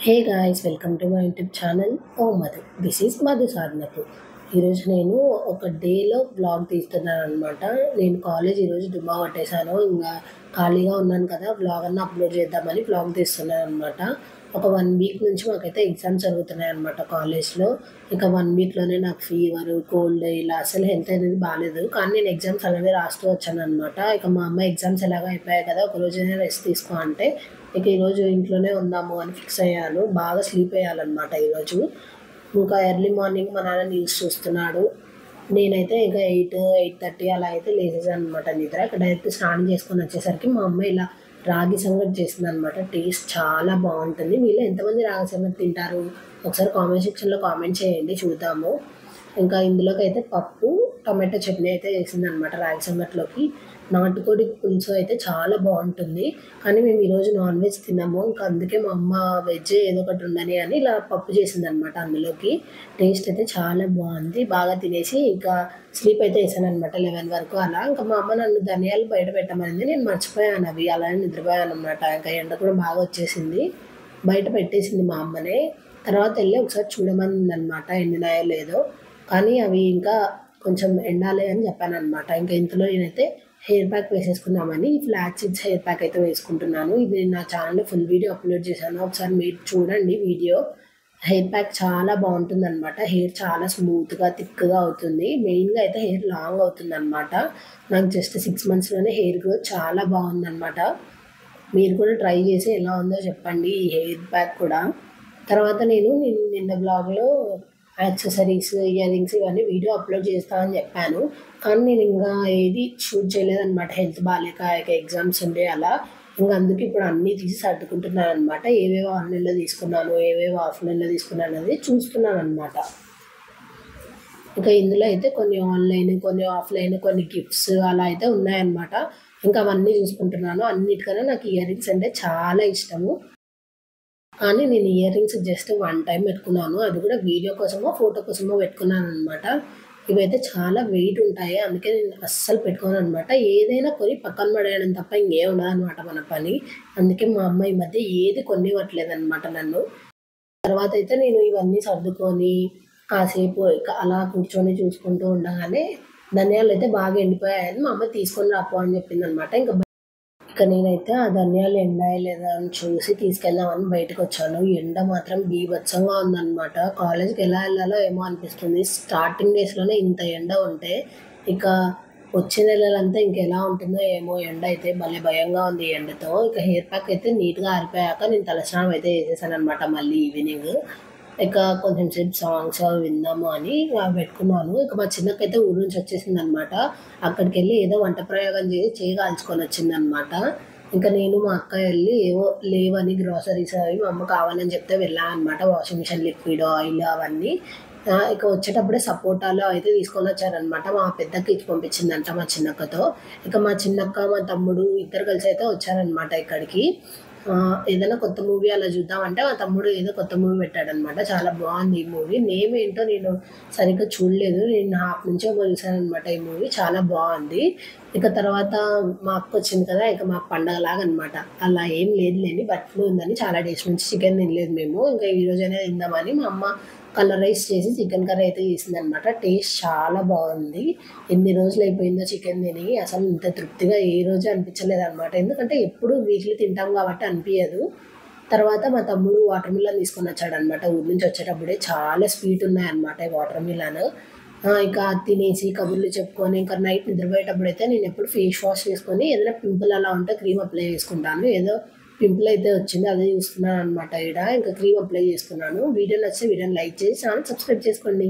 Hey guys, welcome to my YouTube channel ఓ Madhu. This is Madhu సాధనకు. ఈరోజు నేను ఒక డేలో బ్లాగ్ తీస్తున్నాను అనమాట. నేను కాలేజ్ ఈరోజు డుమ్మా పట్టేశాను. ఇంకా ఖాళీగా ఉన్నాను కదా, బ్లాగ్ అన్న అప్లోడ్ చేద్దామని బ్లాగ్ తీస్తున్నాను అనమాట. ఒక 1 వీక్ నుంచి మాకైతే ఎగ్జామ్స్ జరుగుతున్నాయి అనమాట కాలేజ్లో. ఇంకా 1 వీక్లోనే నాకు ఫీవర్, కోల్డ్, ఇలా అసలు హెల్త్ అనేది బాగాలేదు. కానీ నేను ఎగ్జామ్స్ అలాగే రాస్తూ వచ్చాను అనమాట. ఇక మా అమ్మ ఎగ్జామ్స్ ఎలాగో అయిపోయాయి కదా, ఒకరోజైనా రెస్ట్ తీసుకో అంటే ఇక ఈరోజు ఇంట్లోనే ఉందాము అని ఫిక్స్ అయ్యాను. బాగా స్లీప్ అయ్యాలన్నమాట ఈరోజు. ఇంకా ఎర్లీ మార్నింగ్ మా నాన్న న్యూస్ చూస్తున్నాడు. నేనైతే ఇంకా 8-8:30 అలా అయితే లేచేసాను అనమాట నిద్ర. ఇక్కడ డైరెక్ట్ స్నానం చేసుకొని వచ్చేసరికి మా అమ్మ ఇలా రాగి సంగటి చేసిందనమాట. టేస్ట్ చాలా బాగుంటుంది. మీలో ఎంతమంది రాగి సంగటి తింటారు ఒకసారి కామెంట్ సెక్షన్లో కామెంట్ చేయండి, చూద్దాము. ఇంకా ఇందులోకి అయితే పప్పు, టమాటో చట్నీ అయితే వేసిందనమాట రాగి సంగట్లోకి. నాటుకోడి పులుసు అయితే చాలా బాగుంటుంది. కానీ మేము ఈరోజు నాన్ వెజ్ తిన్నాము. ఇంకా అందుకే మా అమ్మ వెజ్ ఏదో ఒకటి ఉండని అని ఇలా పప్పు చేసిందనమాట అందులోకి. టేస్ట్ అయితే చాలా బాగుంది. బాగా తినేసి ఇంకా స్లీప్ అయితే వేసాను అనమాట 11 వరకు అలా. ఇంకా మా అమ్మ నన్ను ధనియాలు బయట పెట్టమనింది, నేను మర్చిపోయాను అవి. అలానే నిద్రపోయాను అనమాట. ఇంకా ఎండ కూడా బాగా వచ్చేసింది, బయట పెట్టేసింది మా అమ్మనే. తర్వాత వెళ్ళి ఒకసారి చూడమని అనమాట, ఎండినాయో లేదో. కానీ అవి ఇంకా కొంచెం ఎండాలి అని చెప్పాను అనమాట. ఇంకా ఇంతలో నేనైతే హెయిర్ ప్యాక్ వేసేసుకుందామని ఫ్లాక్ సీడ్స్ హెయిర్ ప్యాక్ అయితే వేసుకుంటున్నాను. ఇది నా ఛానల్లో ఫుల్ వీడియో అప్లోడ్ చేశాను, ఒకసారి మీరు చూడండి వీడియో. హెయిర్ ప్యాక్ చాలా బాగుంటుంది అనమాట. హెయిర్ చాలా స్మూత్గా థిక్గా అవుతుంది. మెయిన్గా అయితే హెయిర్ లాంగ్ అవుతుంది అనమాట. నాకు జస్ట్ 6 monthsలోనే హెయిర్ గ్రోత్ చాలా బాగుందన్నమాట. మీరు కూడా ట్రై చేసి ఎలా ఉందో చెప్పండి ఈ హెయిర్ ప్యాక్ కూడా. తర్వాత నేను నిన్న బ్లాగ్లో యాక్సెసరీస్, ఇయర్ రింగ్స్ ఇవన్నీ వీడియో అప్లోడ్ చేస్తా అని చెప్పాను. కానీ నేను ఇంకా ఏది షూట్ చేయలేదన్నమాట, హెల్త్ బాగాలేక. ఇక ఎగ్జామ్స్ ఉండే అలా. ఇంకా అందుకే ఇప్పుడు అన్నీ తీసి సర్దుకుంటున్నాను అనమాట. ఏవేవో ఆన్లైన్లో తీసుకున్నాను, ఏవేవో ఆఫ్లైన్లో తీసుకున్నాను అనేది చూస్తున్నాను అనమాట. ఇంకా ఇందులో అయితే కొన్ని ఆన్లైన్, కొన్ని ఆఫ్లైన్, కొన్ని గిఫ్ట్స్ అలా అయితే ఉన్నాయన్నమాట. ఇంకా అవన్నీ చూసుకుంటున్నాను. అన్నిటికన్నా నాకు ఇయర్ రింగ్స్ అంటే చాలా ఇష్టము. కానీ నేను ఇయర్ రింగ్స్ జస్ట్ 1 టైం పెట్టుకున్నాను. అది కూడా వీడియో కోసమో, ఫోటో కోసమో పెట్టుకున్నాను అనమాట. ఇవైతే చాలా వెయిట్ ఉంటాయి, అందుకే నేను అస్సలు పెట్టుకోను అనమాట. ఏదైనా కొని పక్కన పడేయడం తప్ప ఇంకేం ఉండదనమాట మన పని. అందుకే మా అమ్మ ఈ మధ్య ఏది కొనివ్వట్లేదు అనమాట నన్ను. తర్వాత అయితే నేను ఇవన్నీ సర్దుకొని కాసేపు అలా కూర్చొని చూసుకుంటూ ఉండగానే ధనియాలు అయితే బాగా ఎండిపోయాయని మా అమ్మ తీసుకొని రాపో అని చెప్పింది అనమాట. ఇక నేనైతే ఆ ధనియాలు ఎండాయా లేదా అని చూసి తీసుకెళ్దామని బయటకు వచ్చాను. ఎండ మాత్రం బీభత్సంగా ఉందన్నమాట. కాలేజ్కి ఎలా వెళ్ళాలో ఏమో అనిపిస్తుంది. స్టార్టింగ్ డేస్లోనే ఇంత ఎండ ఉంటే ఇక వచ్చే నెలలంతా ఇంకెలా ఉంటుందో ఏమో. ఎండ అయితే భలే భయంగా ఉంది ఈ ఎండతో. ఇక హెయిర్ ప్యాక్ అయితే నీట్గా ఆరిపోయాక నేను తలస్నానం అయితే చేసేసాను అనమాట మళ్ళీ ఈవినింగ్. ఇక కొంచెం సేపు సాంగ్స్ విందాము అని పెట్టుకున్నాను. ఇక మా చిన్నకైతే ఊరు నుంచి వచ్చేసింది అనమాట. అక్కడికి వెళ్ళి ఏదో వంట ప్రయోగం చేసి చేయి కాల్చుకొని వచ్చిందనమాట. ఇంకా నేను మా అక్క వెళ్ళి ఏవో లేవని గ్రాసరీస్ అవి మా అమ్మ కావాలని చెప్తే వెళ్ళాను అనమాట. వాషింగ్ మిషన్ లిక్విడ్, ఆయిల్ అవన్నీ. ఇక వచ్చేటప్పుడే సపోటాలు అయితే తీసుకొని వచ్చారనమాట. మా పెద్దక్క ఇచ్చి పంపించిందంట మా చిన్నక్కతో. ఇక మా చిన్నక్క, మా తమ్ముడు ఇద్దరు కలిసి అయితే వచ్చారనమాట ఇక్కడికి. ఏదైనా కొత్త మూవీ అలా చూద్దామంటే మా తమ్ముడు ఏదో కొత్త మూవీ పెట్టాడనమాట. చాలా బాగుంది ఈ మూవీ. నేమ్ ఏంటో నేను సరిగ్గా చూడలేదు, నేను హాఫ్ నుంచే చూసానమాట. ఈ మూవీ చాలా బాగుంది. ఇక తర్వాత మా అక్క వచ్చింది కదా, ఇక మాకు పండగలాగా అనమాట. అలా ఏం లేదులేండి, బర్త్ ఫ్లూ ఉందని చాలా డేస్ నుంచి చికెన్ తినలేదు మేము. ఇంకా ఈరోజైనా తిందామని మా అమ్మ కలర్ రైస్ చేసి చికెన్ కర్రీ అయితే చేసిందనమాట. టేస్ట్ చాలా బాగుంది. ఎన్ని రోజులు అయిపోయిందో చికెన్ తిని, అసలు ఇంత తృప్తిగా ఏ రోజు అనిపించలేదు అనమాట. ఎందుకంటే ఎప్పుడు వీక్లీ తింటాం కాబట్టి అనిపించదు. తర్వాత మా తమ్ముడు వాటర్ మిలన్ తీసుకొని వచ్చాడనమాట. ఊరి నుంచి వచ్చేటప్పుడే చాలా స్వీట్ ఉన్నాయన్నమాట ఈ వాటర్ మిలన్. ఇక తినేసి కబుర్లు చెప్పుకొని ఇంకా నైట్ నిద్రపోయేటప్పుడు అయితే నేను ఎప్పుడు ఫేస్ వాష్ చేసుకొని ఏదైనా పింపుల్ అలా ఉంటే క్రీమ్ అప్లై చేసుకుంటాను. ఏదో పింపుల్ అయితే వచ్చింది, అదే చూస్తున్నాను అనమాట. ఇక్కడ ఇంకా క్రీమ్ అప్లై చేసుకున్నాను. వీడియో నచ్చితే వీడియోని లైక్ చేసి ఛానల్ సబ్స్క్రైబ్ చేసుకోండి.